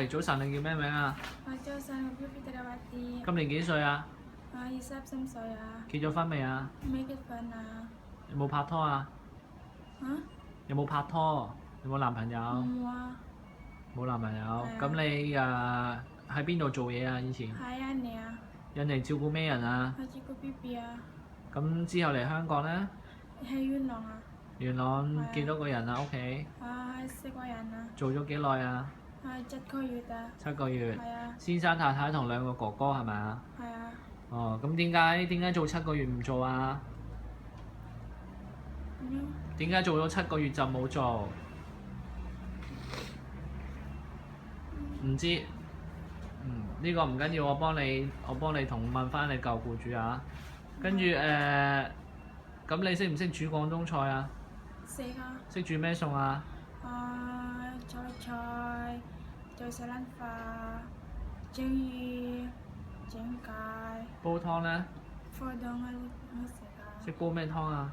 係早晨，你叫咩名啊？早晨，我叫 Fitriawati。今年幾歲啊？ 23歲啊。結咗婚未啊？未結婚啊。有冇拍拖啊？嚇？有冇拍拖？有冇男朋友？冇啊。冇男朋友。係啊。咁你喺邊度做嘢啊？以前？喺印尼啊。印尼照顧咩人啊？我照顧 BB 啊。咁之後嚟香港呢？喺元朗啊。元朗幾多個人啊？屋企？係4個人啊。做咗幾耐啊7個月啊。7個月。係啊。先生太太同2個哥哥係咪啊？係啊。哦，咁點解做7個月唔做啊？點解做咗7個月就冇做？唔知。呢個唔緊要，我幫你問翻你舊僱主啊。跟住咁你識唔識煮廣東菜啊？識啊。識煮咩餸啊？菜，做西蘭花，蒸魚，蒸雞。煲湯呢？火湯我識啊。識煲咩湯啊？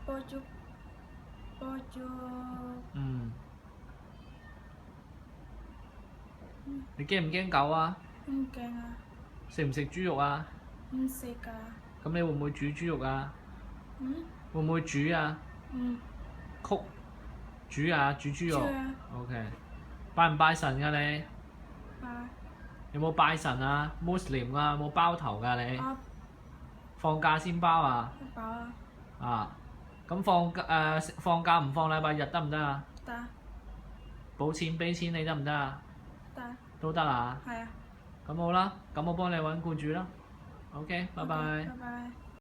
煲粥。你驚唔驚狗啊？唔驚啊。食唔食豬肉啊？唔食㗎。咁你會唔會煮豬肉啊？會唔會煮啊？煮豬肉。OK。拜唔拜神㗎你？拜。有冇拜神啊 ？Muslim 啊？有冇包頭㗎你？放假先包啊？包啊。啊，咁放假唔放禮拜日得唔得啊？得。補錢俾錢你得唔得啊？得。都得啊？係啊。咁好啦，咁我幫你揾僱主啦。OK，拜拜。拜拜。